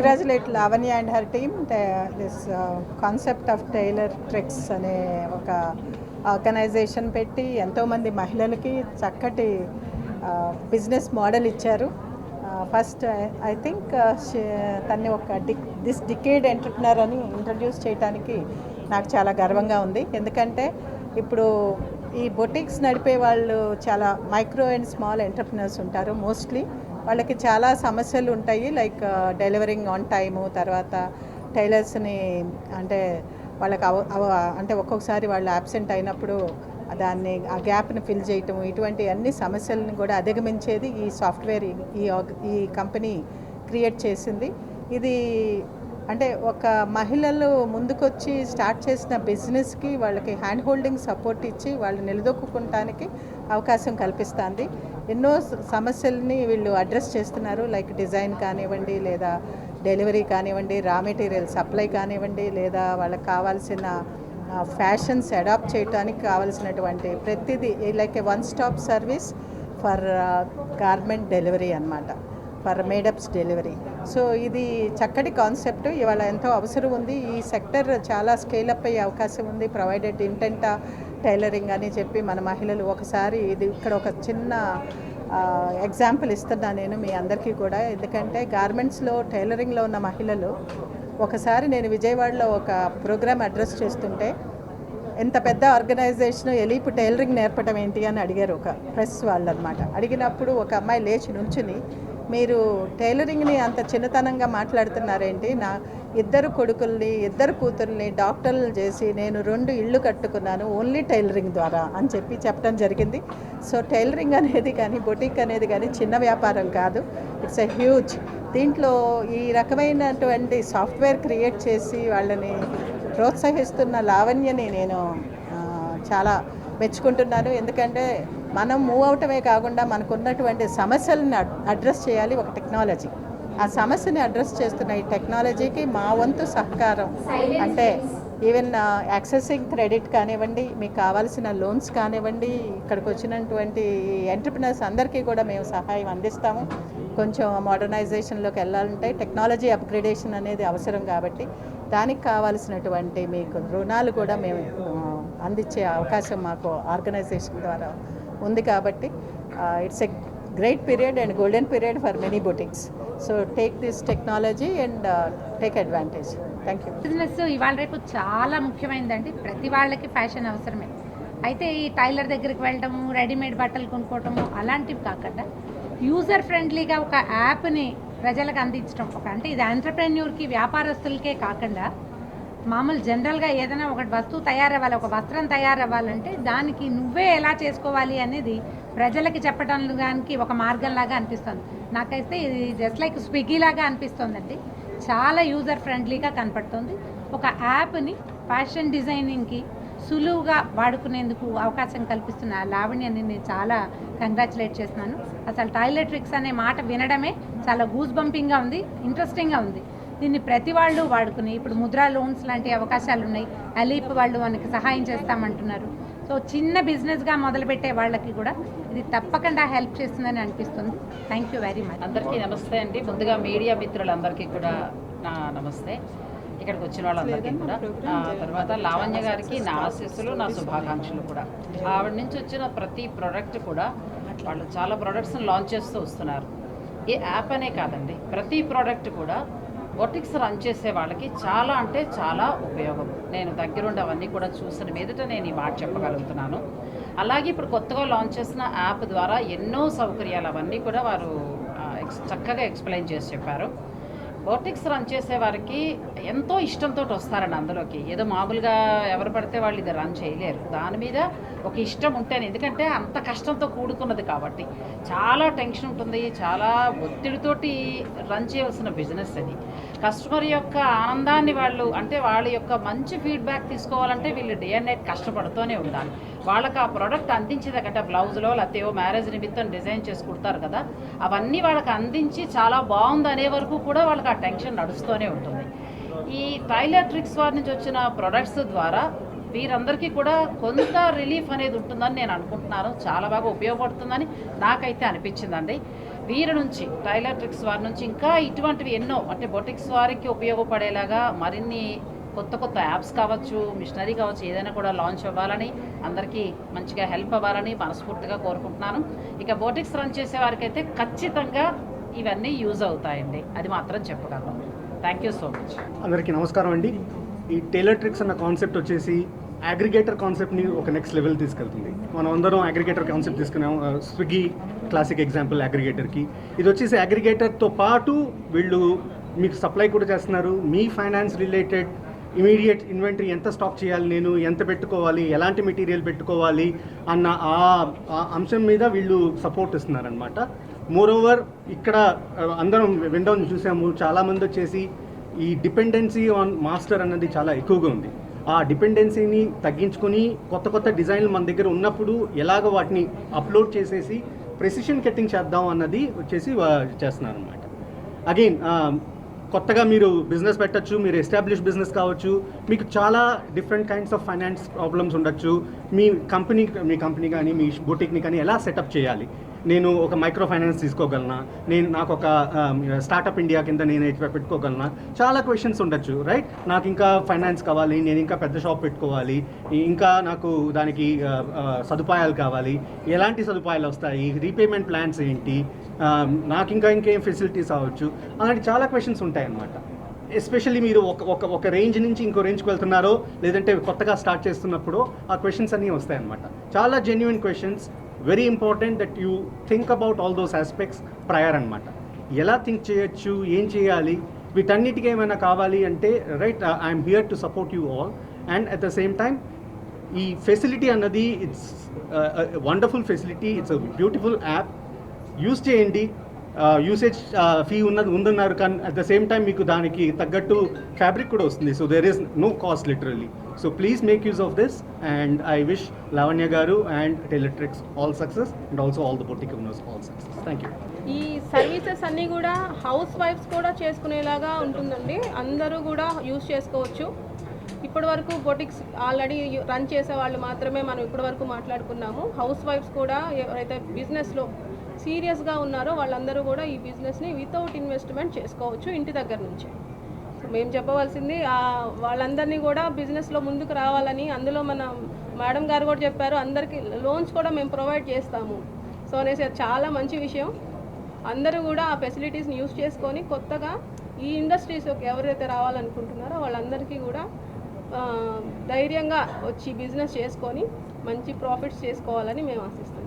Congratulate Lavanya and her team. This concept of tailor tricks అనే ఒక organization పెట్టి ఎంతోమంది మహిళలకి చక్కటి బిజినెస్ మోడల్ ఇచ్చారు. ఫస్ట్ ఐ థింక్ తన్ని ఒక దిస్ డికేడ్ ఎంటర్ప్రినర్ అని ఇంట్రడ్యూస్ చేయడానికి నాకు చాలా గర్వంగా ఉంది. ఎందుకంటే ఇప్పుడు ఈ బొటిక్స్ నడిపే వాళ్ళు చాలా మైక్రో అండ్ స్మాల్ ఎంటర్ప్రినర్స్ ఉంటారు. మోస్ట్లీ వాళ్ళకి చాలా సమస్యలు ఉంటాయి, లైక్ డెలివరింగ్ ఆన్ టైము, తర్వాత టైలర్స్ని అంటే వాళ్ళకి అంటే ఒక్కొక్కసారి వాళ్ళు అబ్సెంట్ అయినప్పుడు దాన్ని ఆ గ్యాప్ని ఫిల్ చేయటం, ఇటువంటి అన్ని సమస్యలను కూడా అధిగమించేది ఈ సాఫ్ట్వేర్ ఈ కంపెనీ క్రియేట్ చేసింది. ఇది అంటే ఒక మహిళలు ముందుకొచ్చి స్టార్ట్ చేసిన బిజినెస్కి వాళ్ళకి హ్యాండ్ హోల్డింగ్ సపోర్ట్ ఇచ్చి వాళ్ళు నిలదొక్కుకోవటానికి అవకాశం కల్పిస్తుంది. ఎన్నో సమస్యల్ని వీళ్ళు అడ్రస్ చేస్తున్నారు, లైక్ డిజైన్ కానివ్వండి, లేదా డెలివరీ కానివ్వండి, రా మెటీరియల్ సప్లై కానివ్వండి, లేదా వాళ్ళకి కావాల్సిన ఫ్యాషన్స్ అడాప్ట్ చేయడానికి కావాల్సినటువంటి ప్రతిదీ like A one stop service for garment delivery అన్నమాట, ఫర్ మేడప్స్ డెలివరీ. సో ఇది చక్కటి కాన్సెప్ట్, ఇవాళ ఎంతో అవసరం ఉంది. ఈ సెక్టర్ చాలా స్కేలప్ అయ్యే అవకాశం ఉంది, ప్రొవైడెడ్ ఇంటెంట్ టైలరింగ్ అని చెప్పి మన మహిళలు ఒకసారి ఇది ఇక్కడ ఒక చిన్న ఎగ్జాంపుల్ ఇస్తున్నా నేను మీ అందరికీ కూడా. ఎందుకంటే గార్మెంట్స్లో టైలరింగ్లో ఉన్న మహిళలు ఒకసారి నేను విజయవాడలో ఒక ప్రోగ్రామ్ అడ్రస్ చేస్తుంటే ఎంత పెద్ద ఆర్గనైజేషన్ ఎలీప్ టైలరింగ్ నేర్పడం ఏంటి అని అడిగారు ఒక ప్రెస్ వాళ్ళు అనమాట. అడిగినప్పుడు ఒక అమ్మాయి లేచి నుంచుని, మీరు టైలరింగ్ని అంత చిన్నతనంగా మాట్లాడుతున్నారేంటి, నా ఇద్దరు కొడుకుల్ని ఇద్దరు కూతుర్ని డాక్టర్లు చేసి నేను 2 ఇళ్ళు కట్టుకున్నాను ఓన్లీ టైలరింగ్ ద్వారా అని చెప్పడం జరిగింది. సో టైలరింగ్ అనేది కానీ బొటిక్ అనేది కానీ చిన్న వ్యాపారం కాదు, ఇట్స్ ఎ హ్యూజ్. దీంట్లో ఈ రకమైనటువంటి సాఫ్ట్వేర్ క్రియేట్ చేసి వాళ్ళని ప్రోత్సహిస్తున్న లావణ్యని నేను చాలా మెచ్చుకుంటున్నాను. ఎందుకంటే మనం మూవ్ అవటమే కాకుండా మనకున్నటువంటి సమస్యలను అడ్రస్ చేయాలి ఒక టెక్నాలజీ. ఆ సమస్యని అడ్రస్ చేస్తున్న ఈ టెక్నాలజీకి మా వంతు సహకారం అంటే ఈవెన్ యాక్సెసింగ్ క్రెడిట్ కానివ్వండి, మీకు కావాల్సిన లోన్స్ కానివ్వండి, ఇక్కడికి వచ్చినటువంటి ఎంటర్ప్రినర్స్ అందరికీ కూడా మేము సహాయం అందిస్తాము. కొంచెం మోడర్నైజేషన్లోకి వెళ్ళాలంటే టెక్నాలజీ అప్గ్రేడేషన్ అనేది అవసరం, కాబట్టి దానికి కావాల్సినటువంటి మీకు రుణాలు కూడా మేము అందించే అవకాశం మాకు ఆర్గనైజేషన్ ద్వారా ఉంది. కాబట్టి it's a great period and golden period for many boutiques. So take this technology and take advantage. Thank you. Business ఇవాళ రేపు చాలా ముఖ్యమైనదండి, ప్రతి వాళ్ళకి ఫ్యాషన్ అవసరమే. అయితే ఈ టైలర్ దగ్గరికి వెళ్ళటము, రెడీమేడ్ బట్టలు కొనుక్కోవటము అలాంటివి కాకుండా యూజర్ ఫ్రెండ్లీగా ఒక యాప్ని ప్రజలకు అందించడం, అంటే ఇది ఎంటర్ప్రెన్యూర్కి వ్యాపారస్తులకే కాకుండా మామూలు జనరల్గా ఏదైనా ఒక వస్తువు తయారవ్వాలి, ఒక వస్త్రం తయారవ్వాలంటే దానికి నువ్వే ఎలా చేసుకోవాలి అనేది ప్రజలకి చెప్పడానికి ఒక మార్గంలాగా అనిపిస్తుంది. నాకైతే ఇది జస్ట్ లైక్ స్విగ్గీ లాగా అనిపిస్తుందండి. చాలా యూజర్ ఫ్రెండ్లీగా కనపడుతుంది. ఒక యాప్ని ఫ్యాషన్ డిజైనింగ్కి సులువుగా వాడుకునేందుకు అవకాశం కల్పిస్తున్న లావణ్యని నేను చాలా కంగ్రాచులేట్ చేస్తున్నాను. అసలు టైలర్ ట్రిక్స్ అనే మాట వినడమే చాలా గూస్ బంపింగ్గా ఉంది, ఇంట్రెస్టింగ్గా ఉంది. దీన్ని ప్రతి వాళ్ళు వాడుకుని ఇప్పుడు ముద్రా లోన్స్ లాంటి అవకాశాలు ఉన్నాయి, అలీప్ వాళ్ళు మనకి సహాయం చేస్తామంటున్నారు. సో చిన్న బిజినెస్గా మొదలుపెట్టే వాళ్ళకి కూడా ఇది తప్పకుండా హెల్ప్ చేస్తుందని అనిపిస్తుంది. Thank you very much. అందరికీ నమస్తే అండి. ముందుగా మీడియా మిత్రులందరికీ కూడా నా నమస్తే. ఇక్కడికి వచ్చిన వాళ్ళందరికీ కూడా, తర్వాత లావణ్య గారికి నా ఆశీస్సులు, నా శుభాకాంక్షలు కూడా. ఆవిడ నుంచి వచ్చిన ప్రతి ప్రోడక్ట్ కూడా వాళ్ళు చాలా ప్రోడక్ట్స్ని లాంచ్ చేస్తూ వస్తున్నారు. ఈ యాప్ అనే కాదండి, ప్రతి ప్రోడక్ట్ కూడా బొటిక్స్ రన్ చేసే వాళ్ళకి చాలా అంటే చాలా ఉపయోగం. నేను దగ్గరుండి అవన్నీ కూడా చూసిన మీదట నేను ఈ మాట చెప్పగలుగుతున్నాను. అలాగే ఇప్పుడు కొత్తగా లాంచ్ చేసిన యాప్ ద్వారా ఎన్నో సౌకర్యాలు అవన్నీ కూడా వారు చక్కగా ఎక్స్ప్లెయిన్ చేసి చెప్పారు. బొటిక్స్ రన్ చేసే వారికి ఎంతో ఇష్టంతో వస్తారండి అందులోకి. ఏదో మామూలుగా ఎవరు పడితే వాళ్ళు ఇది రన్ చేయలేరు. దాని మీద ఒక ఇష్టం ఉంటేనే, ఎందుకంటే అంత కష్టంతో కూడుకున్నది కాబట్టి చాలా టెన్షన్ ఉంటుంది, చాలా ఒత్తిడితోటి రన్ చేయవలసిన బిజినెస్ అది. కస్టమర్ యొక్క ఆనందాన్ని వాళ్ళు, అంటే వాళ్ళ యొక్క మంచి ఫీడ్బ్యాక్ తీసుకోవాలంటే వీళ్ళు డే అండ్ నైట్ కష్టపడుతూనే ఉండాలి. వాళ్ళకి ఆ ప్రోడక్ట్ అందించేదకంటే బ్లౌజ్లో లేకపోతే మ్యారేజ్ నిమిత్తం డిజైన్ చేసి కుడతారు కదా, అవన్నీ వాళ్ళకి అందించి చాలా బాగుంది అనే వరకు కూడా వాళ్ళకి ఆ టెన్షన్ నడుస్తూనే ఉంటుంది. ఈ టైలర్ ట్రిక్స్ వారి నుంచి వచ్చిన ప్రొడక్ట్స్ ద్వారా వీరందరికీ కూడా కొంత రిలీఫ్ అనేది ఉంటుందని నేను అనుకుంటున్నాను. చాలా బాగా ఉపయోగపడుతుందని నాకైతే అనిపించిందండి. వీరి నుంచి టైలర్ ట్రిక్స్ వారి నుంచి ఇంకా ఇటువంటివి ఎన్నో అంటే బొటిక్స్ వారికి ఉపయోగపడేలాగా మరిన్ని కొత్త కొత్త యాప్స్ కావచ్చు, మిషనరీ కావచ్చు, ఏదైనా కూడా లాంచ్ అవ్వాలని, అందరికీ మంచిగా హెల్ప్ అవ్వాలని మనస్ఫూర్తిగా కోరుకుంటున్నాను. ఇక బొటిక్స్ రన్ చేసే వారికైతే ఖచ్చితంగా ఇవన్నీ యూజ్ అవుతాయండి, అది మాత్రం చెప్పగలను. Thank you so much. అందరికీ నమస్కారం అండి. ఈ టైలర్ ట్రిక్స్ అన్న కాన్సెప్ట్ వచ్చేసి అగ్రిగేటర్ కాన్సెప్ట్ని ఒక నెక్స్ట్ లెవెల్ తీసుకెళ్తుంది. మనం అందరం అగ్రిగేటర్ కాన్సెప్ట్ తీసుకున్నాం. స్విగ్గీ క్లాసిక్ ఎగ్జాంపుల్ అగ్రిగేటర్కి. ఇది వచ్చేసి అగ్రిగేటర్తో పాటు వీళ్ళు మీకు సప్లై కూడా చేస్తున్నారు. మీ ఫైనాన్స్ రిలేటెడ్ ఇమీడియట్ ఇన్వెంటరీ ఎంత స్టాక్ చేయాలి, నేను ఎంత పెట్టుకోవాలి, ఎలాంటి మెటీరియల్ పెట్టుకోవాలి అన్న ఆ అంశం మీద వీళ్ళు సపోర్ట్ ఇస్తున్నారనమాట. మోరోవర్ ఇక్కడ అందరం విండోని చూసాము, చాలామంది వచ్చేసి ఈ డిపెండెన్సీ ఆన్ మాస్టర్ అన్నది చాలా ఎక్కువగా ఉంది. ఆ డిపెండెన్సీని తగ్గించుకొని కొత్త కొత్త డిజైన్లు మన దగ్గర ఉన్నప్పుడు ఎలాగ వాటిని అప్లోడ్ చేసేసి ప్రెసిషన్ కటింగ్ చేద్దాం అన్నది వచ్చేసి చేస్తున్నారు అనమాట. అగైన్ కొత్తగా మీరు బిజినెస్ పెట్టచ్చు, మీరు ఎస్టాబ్లిష్ బిజినెస్ కావచ్చు, మీకు చాలా different kinds of finance problems ఉండొచ్చు. మీ కంపెనీ కానీ మీ బొటిక్ని కానీ ఎలా సెటప్ చేయాలి, నేను ఒక మైక్రో ఫైనాన్స్ తీసుకోగలనా, నాకు ఒక స్టార్టప్ ఇండియా కింద నేను పెట్టుకోగలనా, చాలా క్వశ్చన్స్ ఉండొచ్చు, రైట్? నాకు ఇంకా ఫైనాన్స్ కావాలి, నేను ఇంకా పెద్ద షాప్ పెట్టుకోవాలి, ఇంకా నాకు దానికి సదుపాయాలు కావాలి, ఎలాంటి సదుపాయాలు వస్తాయి, రీపేమెంట్ ప్లాన్స్ ఏంటి, నాకు ఇంకేం ఫెసిలిటీస్ అవ్వచ్చు, అలాంటి చాలా క్వశ్చన్స్ ఉంటాయన్నమాట. ఎస్పెషల్లీ మీరు ఒక రేంజ్ నుంచి ఇంకో రేంజ్కి వెళ్తున్నారో లేదంటే కొత్తగా స్టార్ట్ చేస్తున్నప్పుడు ఆ క్వశ్చన్స్ అన్నీ వస్తాయన్నమాట. చాలా genuine questions. Very important that you think about all those aspects prior అనమాట. ఎలా థింక్ చేయొచ్చు, ఏం చేయాలి, వీటన్నిటికీ ఏమైనా కావాలి అంటే right, I'm here to support you all. And at the same time ఈ ఫెసిలిటీ అన్నది it's wonderful facility, it's a beautiful app. Use చేయండి. యూసేజ్ ఫీ ఉందన్నారు, కానీ అట్ ద సేమ్ టైం మీకు దానికి తగ్గట్టు ఫ్యాబ్రిక్ కూడా వస్తుంది. So there is no cost literally. So please make use of this and I wish Lavanya గారు and tailor tricks all success and also all the boutique owners all success. Thank you. ఈ services అన్నీ కూడా house wives కూడా చేసుకునేలాగా ఉంటుందండి. అందరూ కూడా use చేసుకోవచ్చు. ఇప్పటి వరకు బొటిక్స్ ఆల్రెడీ రన్ చేసే వాళ్ళు మాత్రమే మనం ఇప్పటి వరకు మాట్లాడుకున్నాము. హౌస్ వైఫ్స్ కూడా ఎవరైతే బిజినెస్లో సీరియస్గా ఉన్నారో వాళ్ళందరూ కూడా ఈ బిజినెస్ని వితౌట్ ఇన్వెస్ట్మెంట్ చేసుకోవచ్చు ఇంటి దగ్గర నుంచే. సో మేము చెప్పవలసింది వాళ్ళందరినీ కూడా బిజినెస్లో ముందుకు రావాలని. అందులో మన మేడం గారు కూడా చెప్పారు, అందరికీ లోన్స్ కూడా మేము ప్రొవైడ్ చేస్తాము. సో అనేసి చాలా మంచి విషయం. అందరూ కూడా ఆ ఫెసిలిటీస్ని యూజ్ చేసుకొని కొత్తగా ఈ ఇండస్ట్రీస్లోకి ఎవరైతే రావాలనుకుంటున్నారో వాళ్ళందరికీ కూడా ధైర్యంగా వచ్చి బిజినెస్ చేసుకొని మంచి ప్రాఫిట్స్ చేసుకోవాలని మేము ఆశిస్తున్నాం.